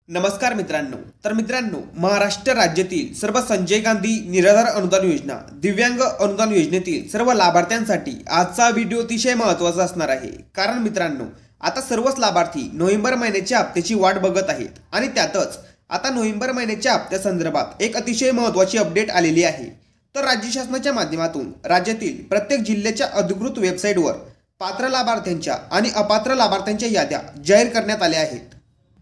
नमस्कार मित्रांनो, महाराष्ट्र राज्यातील सर्व संजय गांधी निराधार अनुदान योजना, दिव्यांग अनुदान योजनेतील सर्व लाभार्थ्यांसाठी आजचा व्हिडिओ अतिशय महत्त्वाचा असणार आहे। कारण मित्रांनो, आता सर्वच लाभार्थी नोव्हेंबर महिन्याच्या हप्त्याची वाट बघत आहेत आणि त्यातच आता नोव्हेंबर महिन्याच्या हप्त्यासंदर्भात एक अतिशय महत्त्वाची अपडेट आलेली आहे। तर राज्य शासनाच्या माध्यमातून राज्यातील प्रत्येक जिल्ह्याच्या अधिकृत वेबसाईटवर पात्र लाभार्थ्यांच्या आणि अपात्र लाभार्थ्यांच्या याद्या जाहीर करण्यात आल्या आहेत।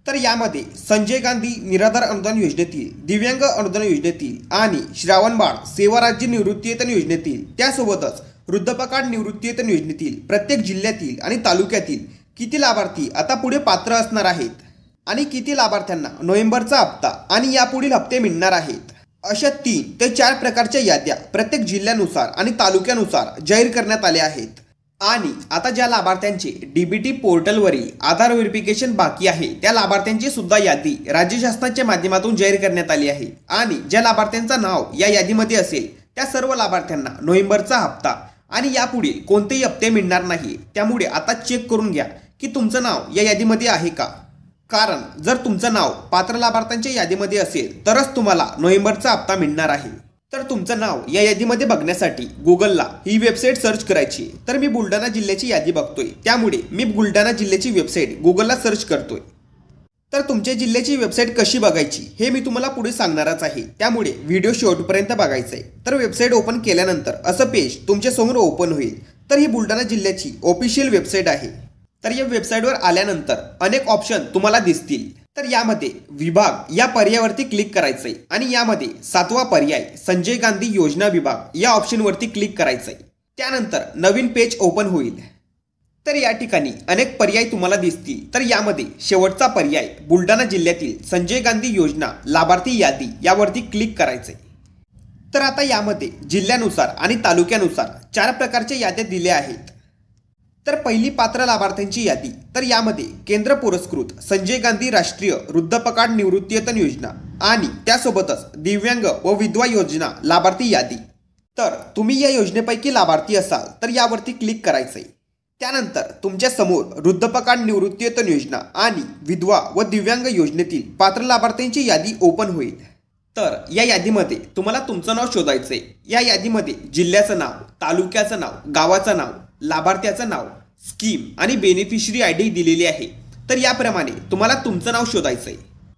तर यामध्ये संजय गांधी निराधार अनुदान योजनेतील, दिव्यांग अनुदान योजनेतील आणि श्रावणबाळ सेवा राज्य निवृत्तीवेतन योजनेतील, त्यासोबतच वृद्धपकाळ निवृत्तीवेतन योजनेतील प्रत्येक जिल्ह्यातील आणि तालुक्यातील किती लाभार्थी आता पुढे पात्र असणार आहेत आणि किती लाभार्थ्यांना नोव्हेंबरचा हप्ता आणि यापुढील हप्ते मिळणार आहेत, अशा 3 ते 4 प्रकारच्या याद्या प्रत्येक जिल्ह्यानुसार आणि तालुक्यानुसार जाहीर करण्यात आल्या आहेत। आणि आता ज्या लाभार्थ्यांचे डीबीटी पोर्टलवरील आधार व्हेरिफिकेशन बाकी आहे त्या लाभार्थ्यांची सुद्धा यादी राज्य शासनाच्या माध्यमातून जाहीर करण्यात आली आहे। आणि ज्या लाभार्थ्यांचं नाव या यादीमध्ये असेल त्या सर्व लाभार्थ्यांना नोव्हेंबरचा हप्ता आणि यापुढे कोणतेही हप्ते मिळणार नाही। त्यामुळे आता चेक करून घ्या की तुमचं नाव या यादीमध्ये आहे का। कारण जर तुमचं नाव पात्र लाभार्थ्यांच्या यादीमध्ये असेल तरच तुम्हाला नोव्हेंबरचा हप्ता मिळणार आहे। तर तुमचं नाव या यादीमध्ये बघण्यासाठी गुगलला ही वेबसाईट सर्च करायची। तर मी बुलढाणा जिल्ह्याची यादी बघतोय, त्यामुळे मी बुलढाणा जिल्ह्याची वेबसाईट गुगलला सर्च करतोय। तर तुमच्या जिल्ह्याची वेबसाईट कशी बघायची हे मी तुम्हाला पुढे सांगणारच आहे, त्यामुळे व्हिडिओ शेवटपर्यंत बघायचा आहे। तर वेबसाईट ओपन केल्यानंतर असं पेज तुमच्या समोर ओपन होईल। तर ही बुलढाणा जिल्ह्याची ऑफिशियल वेबसाईट आहे। तर या वेबसाईटवर आल्यानंतर अनेक ऑप्शन तुम्हाला दिसतील। तर यामध्ये विभाग या पर्यायावरती क्लिक करायचंय आणि यामध्ये 7वा पर्याय संजय गांधी योजना विभाग या ऑप्शनवरती क्लिक करायचंय। त्यानंतर नवीन पेज ओपन होईल। तर या ठिकाणी अनेक पर्याय तुम्हाला दिसतील। तर यामध्ये शेवटचा पर्याय बुलढाणा जिल्ह्यातील संजय गांधी योजना लाभार्थी यादी यावरती क्लिक करायचंय। तर आता यामध्ये जिल्ह्यानुसार आणि तालुक्यानुसार 4 प्रकारच्या याद्या दिल्या आहेत। तर पहिली पात्र लाभार्थ्यांची यादी, तर यामध्ये केंद्र पुरस्कृत संजय गांधी राष्ट्रीय वृद्धपकाळ निवृत्तीवेतन योजना आणि त्यासोबतच दिव्यांग व विधवा योजना लाभार्थी यादी। तर तुम्ही या योजनेपैकी लाभार्थी असाल तर यावरती क्लिक करायचंय। त्यानंतर तुमच्या समोर वृद्धपकाळ निवृत्तीवेतन योजना आणि विधवा व दिव्यांग योजनेतील पात्र लाभार्थ्यांची यादी ओपन होईल। तर या यादीमध्ये तुम्हाला तुमचं नाव शोधायचंय। या यादीमध्ये जिल्ह्याचं नाव, तालुक्याचं नाव, गावाचं नाव, लाभार्थ्याचं नाव, स्कीम आणि बेनिफिशरी आयडी दिलेली आहे। तर याप्रमाणे तुम्हाला तुमचं नाव शोधायचंय।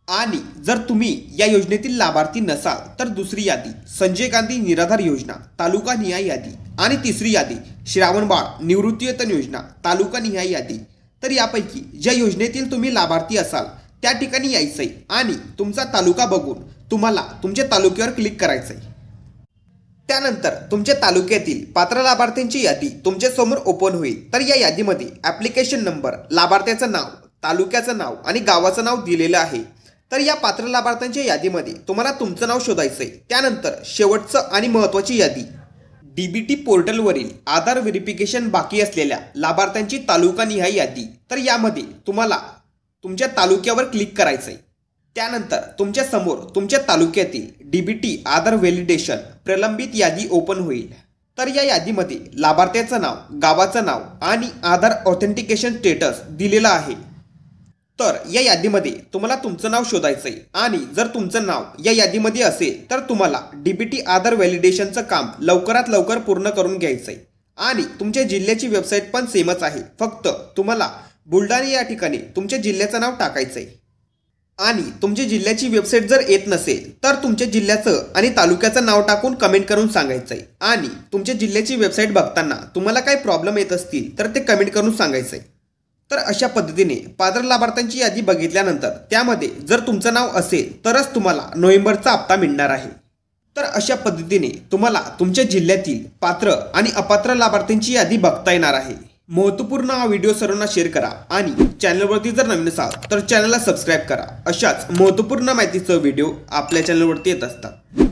आणि जर तुम्ही या योजनेतील लाभार्थी नसाल तर दुसरी यादी संजय गांधी निराधार योजना तालुका निहाय यादी आणि तिसरी यादी श्रावणबाळ निवृत्तीवेतन योजना तालुका निहाय यादी। तर यापैकी ज्या योजनेतील तुम्ही लाभार्थी असाल त्या ठिकाणी यायचंय आणि तुमचा तालुका बघून तुम्हाला तुमच्या तालुक्यावर क्लिक करायचंय। त्यानंतर तुमच्या तालुक्यातील पात्र लाभार्थ्यांची यादी तुमच्या समोर ओपन होईल। तर या यादीमध्ये ॲप्लिकेशन नंबर, लाभार्थ्याचं नाव, तालुक्याचं नाव आणि गावाचं नाव दिलेलं आहे। तर या पात्र लाभार्थ्यांच्या यादीमध्ये तुम्हाला तुमचं नाव शोधायचंय। त्यानंतर शेवटचं आणि महत्त्वाची यादी डीबीटी पोर्टलवरील आधार व्हेरिफिकेशन बाकी असलेल्या लाभार्थ्यांची तालुका निहाय यादी। तर यामध्ये तुम्हाला तुमच्या तालुक्यावर क्लिक करायचंय। त्यानंतर तुमच्या समोर तुमच्या तालुक्यातील डीबीटी आधार व्हॅलिडेशन प्रलंबित यादी ओपन होईल। तर या यादीमध्ये लाभार्थ्याचं नाव, गावाचं नाव आणि आधार ऑथेंटिकेशन स्टेटस दिलेलं आहे। तर या यादीमध्ये तुम्हाला तुमचं नाव शोधायचंय आणि जर तुमचं नाव या यादीमध्ये असेल तर तुम्हाला डीबीटी आधार व्हॅलिडेशनचं काम लवकरात लवकर पूर्ण करून घ्यायचंय। आणि तुमच्या जिल्ह्याची वेबसाईट पण सेमच आहे, फक्त तुम्हाला बुलढाणा या ठिकाणी तुमच्या जिल्ह्याचं नाव टाकायचंय। आणि तुमच्या जिल्ह्याची वेबसाईट जर येत नसेल तर तुमच्या जिल्ह्याचं आणि तालुक्याचं नाव टाकून कमेंट करून सांगायचंय। आणि तुमच्या जिल्ह्याची वेबसाईट बघताना तुम्हाला काही प्रॉब्लेम येत असतील तर ते कमेंट करून सांगायचंय। तर अशा पद्धतीने पात्र लाभार्थ्यांची यादी बघितल्यानंतर त्यामध्ये जर तुमचं नाव असेल तरच तुम्हाला नोव्हेंबरचा हप्ता मिळणार आहे। तर अशा पद्धतीने तुम्हाला तुमच्या जिल्ह्यातील पात्र आणि अपात्र लाभार्थ्यांची यादी बघता येणार आहे। महत्त्वपूर्ण हा व्हिडिओ सर्वांना शेअर करा आणि चॅनलवरती जर नवीन असाल तर चॅनलला सबस्क्राईब करा। अशाच महत्त्वपूर्ण माहितीचं व्हिडिओ आपल्या चॅनलवरती येत असतात।